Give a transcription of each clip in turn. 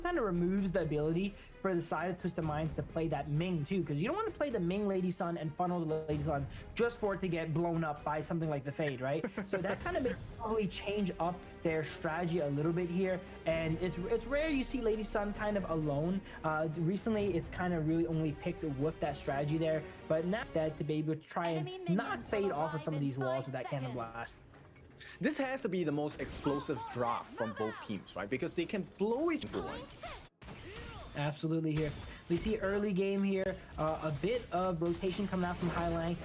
kind of removes the ability for the side of Twisted Minds to play that Ming too, because you don't want to play the Ming Lady Sun and funnel the Lady Sun just for it to get blown up by something like the Fade, right? So that kind of makes probably change up their strategy a little bit here, and it's rare you see Lady Sun kind of alone. Recently, it's kind of really only picked with that strategy there, but now instead to be able to try and knock Fade off of some of these walls with that Cannon Blast. This has to be the most explosive draft from both teams, right? Because they can blow each other away. Absolutely here. We see early game here, a bit of rotation coming out from Hailang.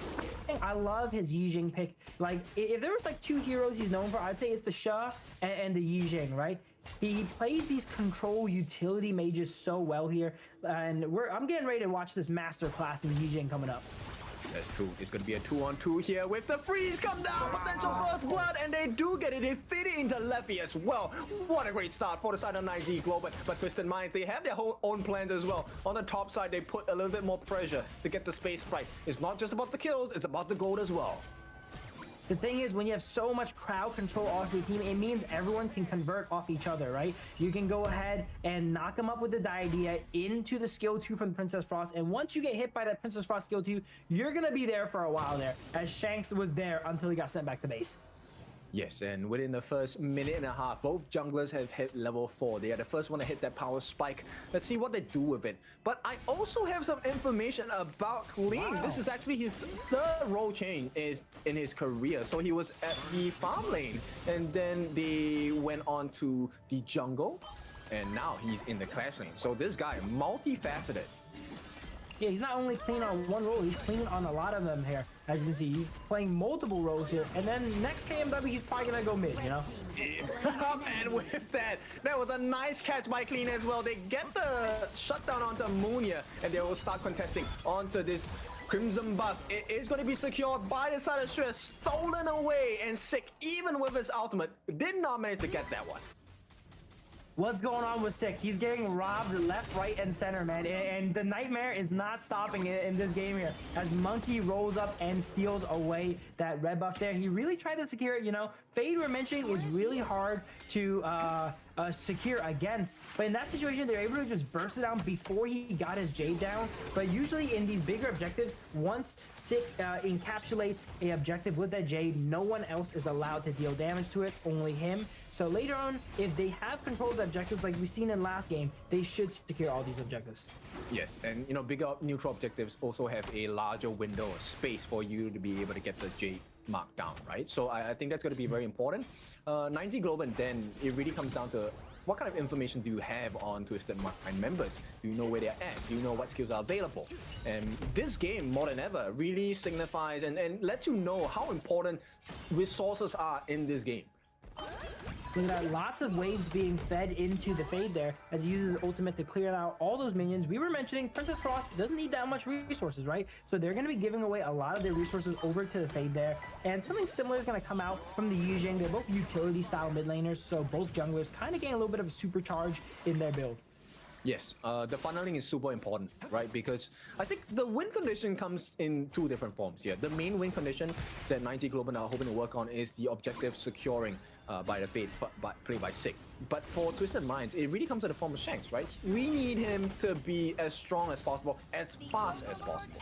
I love his Yijing pick. Like, if there was like two heroes he's known for, I'd say it's the Sha and the Yijing, right? He plays these control utility mages so well here, and I'm getting ready to watch this master class in Yijing coming up. That's true. It's going to be a 2-on-2 here with the freeze come down, potential first blood, and they do get it. They fit it into Leffy as well. What a great start for the side of 9G Global. But Twisted Minds, they have their whole own plans as well. On the top side, they put a little bit more pressure to get the space right. It's not just about the kills, it's about the gold as well. The thing is, when you have so much crowd control off your team, it means everyone can convert off each other, right? You can go ahead and knock them up with the Diadea into the skill 2 from Princess Frost, and once you get hit by that Princess Frost skill 2, you're gonna be there for a while there, as Shanks was there until he got sent back to base. Yes, and within the first minute and a half, both junglers have hit level 4. They are the first one to hit that power spike. Let's see what they do with it. But I also have some information about Kling. Wow. This is actually his third role change in his career. So he was at the farm lane, and then they went on to the jungle, and now he's in the clash lane. So this guy, multifaceted. Yeah, he's not only clean on one role, he's clean on a lot of them here. As you can see, he's playing multiple roles here. And then next KMW, he's probably gonna go mid, you know? And with that, that was a nice catch by Clean as well. They get the shutdown onto Munia, and they will start contesting onto this Crimson buff. It is going to be secured by the side of Shred, stolen away, and Sick, even with his ultimate, did not manage to get that one. What's going on with Sick? He's getting robbed left, right, and center, man. And the nightmare is not stopping it in this game here. As Monkey rolls up and steals away that red buff there. He really tried to secure it, you know. Fade, we're mentioning, is really hard to secure against. But in that situation, they're able to just burst it down before he got his Jade down. But usually in these bigger objectives, once Sick encapsulates a objective with that Jade, no one else is allowed to deal damage to it, only him. So later on, if they have control of the objectives like we've seen in last game, they should secure all these objectives. Yes, and you know, bigger neutral objectives also have a larger window of space for you to be able to get the Jade mark down, right? So I think that's going to be very important. 90 Global, and then it really comes down to what kind of information do you have on Twisted Mind members? Do you know where they're at? Do you know what skills are available? And this game, more than ever, really signifies and lets you know how important resources are in this game. Look at that, lots of waves being fed into the Fade there as he uses his ultimate to clear out all those minions. We were mentioning Princess Frost doesn't need that much resources, right? So they're going to be giving away a lot of their resources over to the Fade there. And something similar is going to come out from the Yijing. They're both utility style mid laners, so both junglers kind of getting a little bit of a supercharge in their build. Yes, the funneling is super important, right? Because I think the win condition comes in two different forms here. The main win condition that 90 Global are hoping to work on is the objective securing by the Fade, played by Sick. But for Twisted Minds, it really comes in the form of Shanks, right? We need him to be as strong as possible, as fast as possible.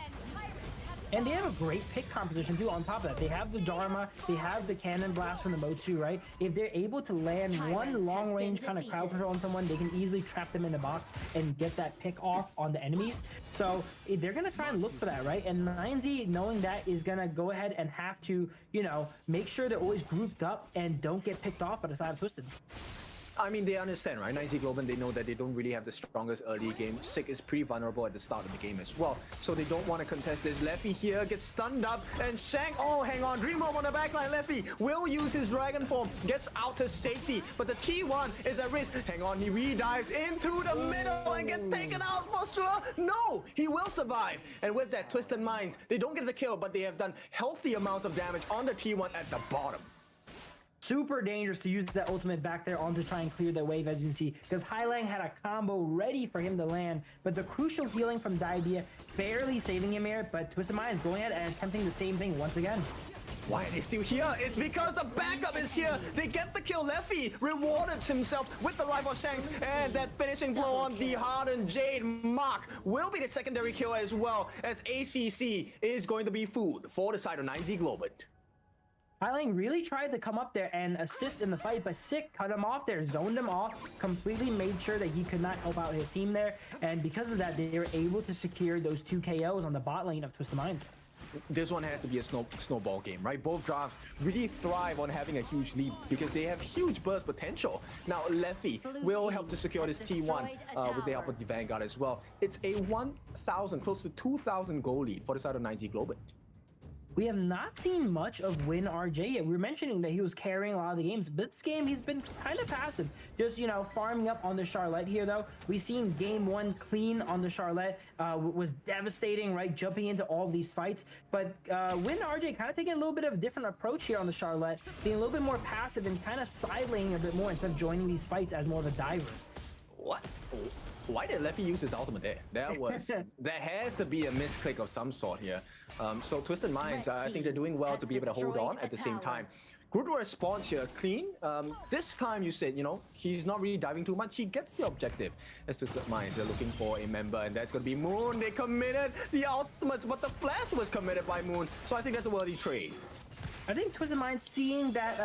And they have a great pick composition too on top of that. They have the Dharma, they have the Cannon Blast from the Motsu, right? If they're able to land one long range kind of crowd control on someone, they can easily trap them in the box and get that pick off on the enemies. So they're going to try and look for that, right? And 9Z, knowing that, is going to go ahead and have to, you know, make sure they're always grouped up and don't get picked off by the side of Twisted. I mean, they understand, right? 90 Global, they know that they don't really have the strongest early game. Sick is pretty vulnerable at the start of the game as well. So they don't want to contest this. Leffy here gets stunned up, and Shank, oh, hang on, Dream Home on the backline. Leffy will use his Dragon Form, gets out to safety, but the T1 is at risk. Hang on, he re-dives into the middle and gets taken out for sure. No, he will survive. And with that, Twisted Minds, they don't get the kill, but they have done healthy amounts of damage on the T1 at the bottom. Super dangerous to use that ultimate back there on to try and clear the wave, as you can see, because Hailang had a combo ready for him to land, but the crucial healing from Diadea barely saving him here, but Twisted Mind is going ahead and attempting the same thing once again. Why are they still here? It's because the backup is here. They get the kill. Leffy rewarded himself with the life of Shanks, and that finishing blow on the hardened Jade Mark will be the secondary kill as well, as ACC is going to be food for the side of 9Z Global. Hyling really tried to come up there and assist in the fight, but Sick cut him off there, zoned him off, completely made sure that he could not help out his team there, and because of that, they were able to secure those 2 KOs on the bot lane of Twisted Minds. This one has to be a snowball game, right? Both drafts really thrive on having a huge lead because they have huge burst potential. Now, Leffy will help to secure this T1 with the help of the Vanguard as well. It's a 1,000, close to 2,000 goal lead for the side of 9Z Global. We have not seen much of WinRJ yet. We were mentioning that he was carrying a lot of the games, but this game he's been kind of passive. Just, you know, farming up on the Charlotte here, though. We've seen game 1 clean on the Charlotte, was devastating, right? Jumping into all of these fights. But WinRJ kind of taking a little bit of a different approach here on the Charlotte, being a little bit more passive and kind of side laning a bit more instead of joining these fights as more of a diver. What? Why did Leffy use his ultimate there? That has to be a misclick of some sort here. So Twisted Minds, I think they're doing well to be able to hold on at the same time. Good response here, clean. This time you said, you know, he's not really diving too much. He gets the objective. As Twisted Minds, they're looking for a member, and that's going to be Moon. They committed the ultimates, but the flash was committed by Moon. So I think that's a worthy trade. I think Twisted Minds, seeing that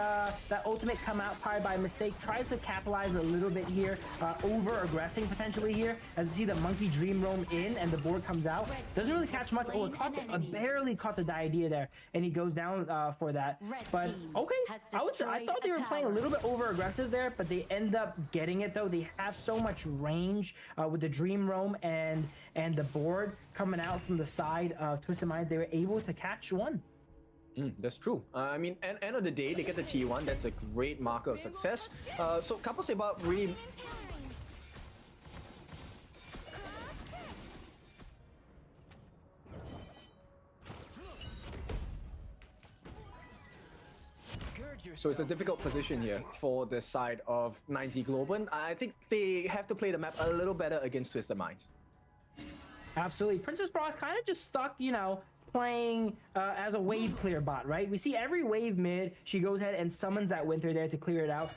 that ultimate come out probably by mistake, tries to capitalize a little bit here, over-aggressing potentially here. As you see the Monkey Dream Roam in and the board comes out. Doesn't really catch much. Oh, barely caught the idea there. And he goes down for that. But, okay, I thought they were playing a little bit over-aggressive there, but they end up getting it, though. They have so much range with the Dream Roam and the board coming out from the side of Twisted Minds. They were able to catch one. That's true. I mean, at the end of the day, they get the T1. That's a great marker of success. So, couple say about really... So it's a difficult position here for the side of 9Z Global. I think they have to play the map a little better against Twisted Minds. Absolutely. Princess Bros kind of just stuck, you know, playing as a wave clear bot, right? We see every wave mid, she goes ahead and summons that Winter there to clear it out.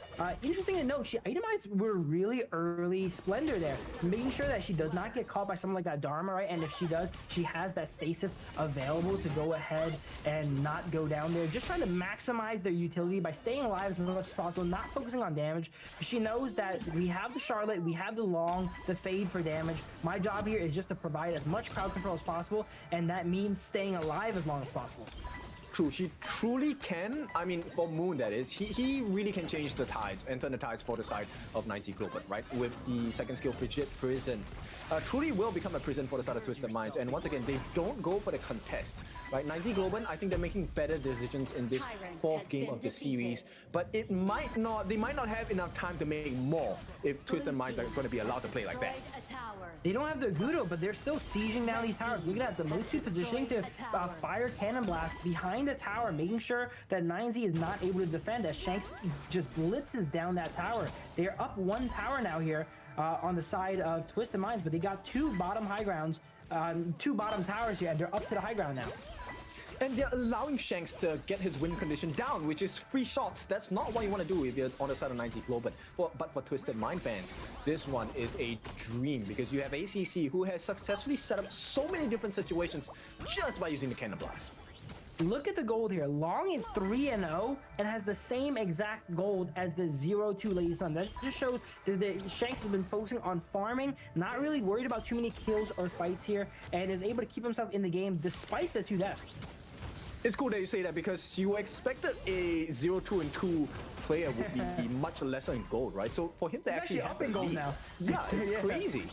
Interesting to note, she itemized were really early Splendor there, making sure that she does not get caught by something like that Dharma, right? And if she does, she has that stasis available to go ahead and not go down there. Just trying to maximize their utility by staying alive as much as possible, not focusing on damage. She knows that we have the Charlotte, we have the Long, the Fade for damage. My job here is just to provide as much crowd control as possible, and that means staying alive as long as possible. True, she truly can. I mean, for Moon, that is. He really can change the tides and turn the tides for the side of 9Z Global, right? With the second skill, Frigid Prison. Truly will become a prison for the side of Twisted Minds. And once again, they don't go for the contest, right? 9Z Global, I think they're making better decisions in this 4th game of the series. But they might not have enough time to make more if Twisted Minds are going to be allowed to play like that. They don't have the Gudo, but they're still sieging down these towers. Looking at the Motsu positioning to fire Cannon Blast behind the tower, making sure that 9Z is not able to defend as Shanks just blitzes down that tower. They're up 1 tower now here on the side of Twisted Minds, but they got 2 bottom high grounds, 2 bottom towers here, and they're up to the high ground now. And they're allowing Shanks to get his win condition down, which is free shots. That's not what you want to do if you're on the side of 9Z Global. But for Twisted Mind fans, this one is a dream because you have ACC who has successfully set up so many different situations just by using the Cannon Blast. Look at the gold here. Long is 3-0 and has the same exact gold as the 0-2 Lady Sun. That just shows that Shanks has been focusing on farming, not really worried about too many kills or fights here, and is able to keep himself in the game despite the 2 deaths. It's cool that you say that because you expected a 0-2 and 2 player would be much lesser in gold, right? So for him to actually up in gold now. Yeah, it's crazy.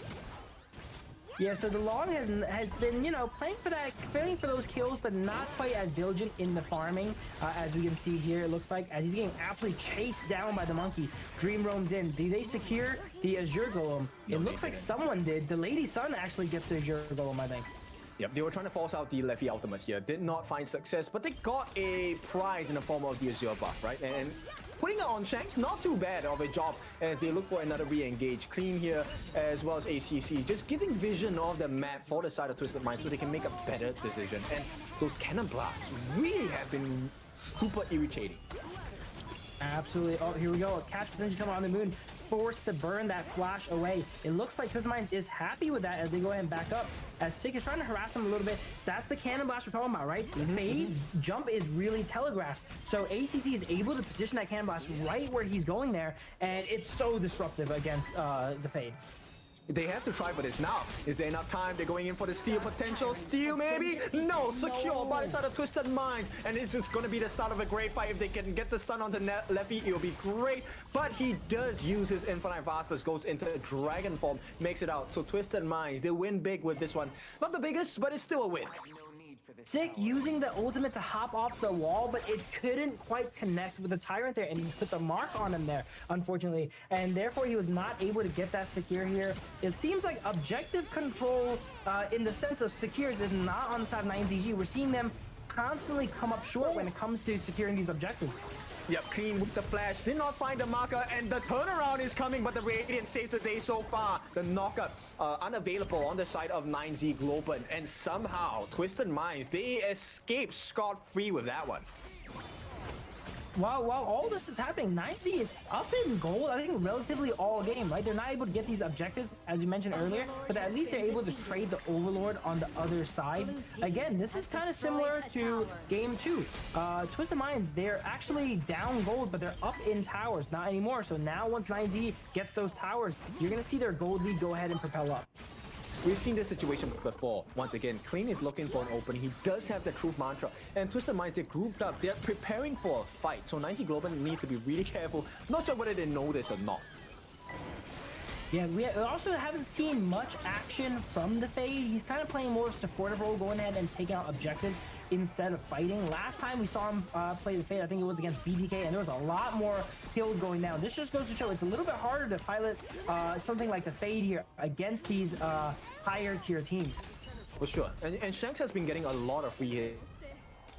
Yeah, so the Long has been, you know, playing for those kills, but not quite as diligent in the farming, as we can see here. It looks like as he's getting absolutely chased down by the Monkey. Dream roams in. Did they secure the Azure Golem? No, it looks like someone did. The Lady Sun actually gets the Azure Golem, I think. Yep, they were trying to force out the Leffy ultimate here. Did not find success, but they got a prize in the form of the Azure buff, right? And putting it on Shanks, not too bad of a job as they look for another re-engage. Clean here, as well as ACC. Just giving vision of the map for the side of Twisted Minds so they can make a better decision. And those Cannon Blasts really have been super irritating. Absolutely. Oh, here we go. A catch potential coming on the moon. Forced to burn that flash away. It looks like Twis is happy with that as they go ahead and back up. As Sick is trying to harass him a little bit. That's the cannon blast we're talking about, right? Fade's jump is really telegraphed. So ACC is able to position that cannon blast right where he's going there. And it's so disruptive against the Fade. They have to try for this now. Is there enough time? They're going in for the steal potential. Steal maybe? No, secure by the side of Twisted Minds. And it's just going to be the start of a great fight. If they can get the stun onto Leffy, it'll be great. But he does use his Infinite Fastest, goes into dragon form, makes it out. So Twisted Minds, they win big with this one. Not the biggest, but it's still a win. Sick using the ultimate to hop off the wall, but it couldn't quite connect with the Tyrant there, and he put the mark on him there, unfortunately, and therefore he was not able to get that secure here. It seems like objective control in the sense of secures is not on the side of 9ZG. We're seeing them constantly come up short when it comes to securing these objectives. Yep, Clean with the flash, did not find the marker, and the turnaround is coming, but the Radiant saved the day so far. The knockup unavailable on the side of 9Z Globan, and somehow Twisted Minds, they escape scot-free with that one. While all this is happening, 9Z is up in gold, I think, relatively all game, right? They're not able to get these objectives, as you mentioned earlier, but at least they're able to trade the Overlord on the other side. Again, this is kind of similar to Game 2. Twisted Minds, they're actually down gold, but they're up in towers, not anymore. So now once 9Z gets those towers, you're going to see their gold lead go ahead and propel up. We've seen this situation before. Once again, Clean is looking for an opening. He does have the Truth Mantra. And Twisted Minds, they're grouped up. They're preparing for a fight. So 90 Globan needs to be really careful. Not sure whether they know this or not. Yeah, we also haven't seen much action from the Fade. He's kind of playing more supportive role, going ahead and taking out objectives instead of fighting. Last time we saw him play the Fade, I think it was against BDK, and there was a lot more kills going down. This just goes to show it's a little bit harder to pilot something like the Fade here against these higher tier teams. For sure. And Shanks has been getting a lot of free hit.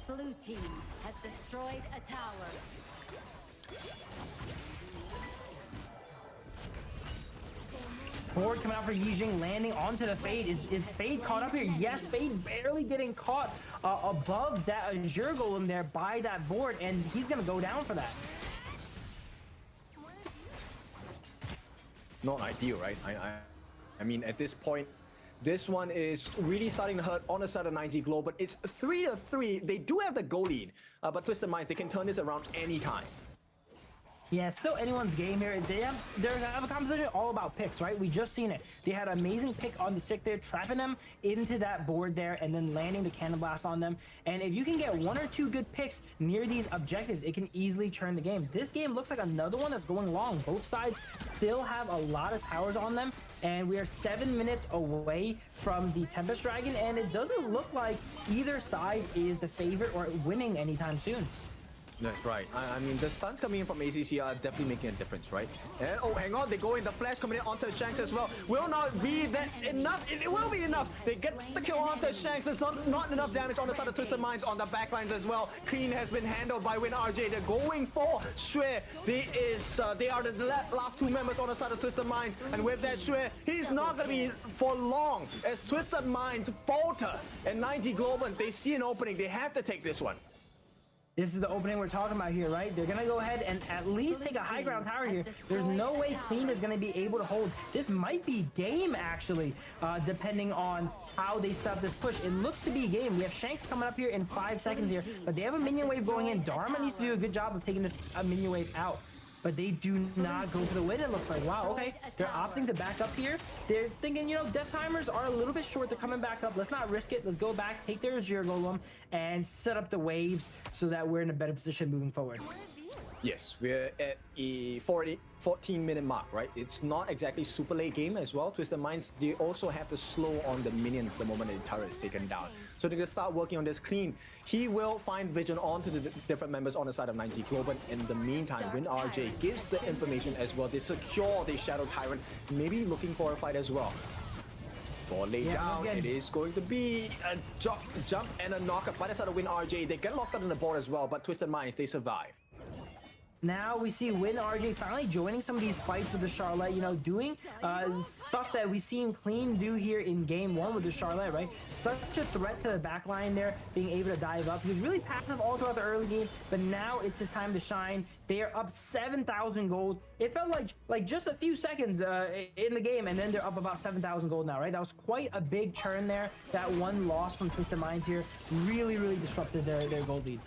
Blue team has destroyed a tower. Board coming out for Yijing, landing onto the Fade. Is Fade caught up here? Yes, Fade barely getting caught above that Azure Golem there by that board, and he's gonna go down for that. Not ideal, right? I mean, at this point, this one is really starting to hurt on the side of 9Z Glow, but it's 3-3. They do have the goal lead, but Twisted Minds, they can turn this around anytime. Yeah, it's still anyone's game here. They have a conversation all about picks, right? We just seen it. They had an amazing pick on the Sick there, trapping them into that board there, and then landing the cannon blast on them. And if you can get one or two good picks near these objectives, it can easily turn the game. This game looks like another one that's going long. Both sides still have a lot of towers on them, and we are 7 minutes away from the Tempest Dragon, and it doesn't look like either side is the favorite or winning anytime soon. That's right. I mean, the stuns coming in from ACC are definitely making a difference, right? And, oh, hang on. They go in. The flash coming in onto Shanks as well. Will not be that enough. It will be enough. They get the kill onto Shanks. There's not enough damage on the side of Twisted Minds on the backlines as well. Clean has been handled by WinRJ. They're going for Shue. They are the last two members on the side of Twisted Minds. And with that Shue, he's not going to be for long as Twisted Minds falter. And 90 Globan, they see an opening. They have to take this one. This is the opening we're talking about here, right? They're gonna go ahead and at least take a high ground tower here. There's no way Clean is gonna be able to hold. This might be game, actually, depending on how they set up this push. It looks to be game. We have Shanks coming up here in 5 seconds here, but they have a minion wave going in. Dharma needs to do a good job of taking this minion wave out. But they do not go for the win, it looks like. Wow, okay. They're opting to back up here. They're thinking, you know, death timers are a little bit short. They're coming back up. Let's not risk it. Let's go back, take their Azure Golem, and set up the waves so that we're in a better position moving forward. Yes, we're at a 14-minute mark, right? It's not exactly super late game as well. Twisted Minds, they also have to slow on the minions the moment the turret is taken down. So they're going to start working on this Clean. He will find vision onto the different members on the side of 90 Globan. In the meantime, WinRJ gives the information as well. They secure the Shadow Tyrant, maybe looking for a fight as well. For lay down, it is going to be a jump and a knockup by the side of WinRJ. They get locked up on the board as well, but Twisted Minds, they survive. Now we see Win RJ finally joining some of these fights with the Charlotte, you know, doing stuff that we've seen Clean do here in game 1 with the Charlotte, right? Such a threat to the back line there, being able to dive up. He was really passive all throughout the early game, but now it's his time to shine. They are up 7,000 gold. It felt like just a few seconds in the game, and then they're up about 7,000 gold now, right? That was quite a big churn there. That one loss from Twisted Minds here really disrupted their gold lead.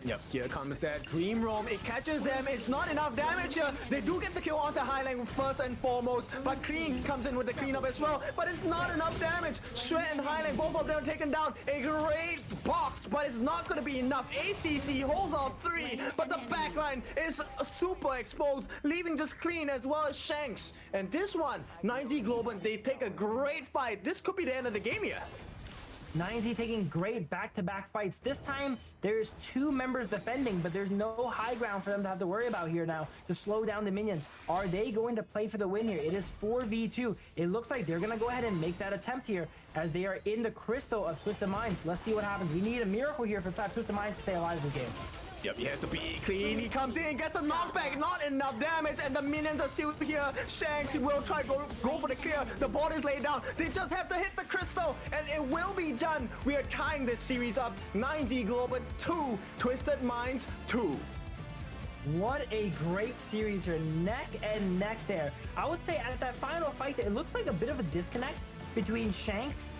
Yep, here comes that Dream Roam. It catches them. It's not enough damage here. They do get the kill onto high lane first and foremost, but Clean comes in with the cleanup as well. But it's not enough damage. Sweat and high lane, both of them taken down. A great box, but it's not going to be enough. ACC holds off 3, but the backline is super exposed, leaving just Clean as well as Shanks. And this one, 9Z Globin, they take a great fight. This could be the end of the game here. 9Z taking great back-to-back fights. This time, there's 2 members defending, but there's no high ground for them to have to worry about here now to slow down the minions. Are they going to play for the win here? It is 4v2. It looks like they're going to go ahead and make that attempt here as they are in the crystal of Twisted Minds. Let's see what happens. We need a miracle here for Twisted Minds to stay alive in the game. Yep, you have to be Clean. He comes in, gets a knockback, not enough damage, and the minions are still here. Shanks, he will try go for the clear. The board is laid down. They just have to hit the crystal, and it will be done. We are tying this series up. 9Z Global 2, Twisted Minds 2. What a great series here, neck and neck there. I would say at that final fight, it looks like a bit of a disconnect between Shanks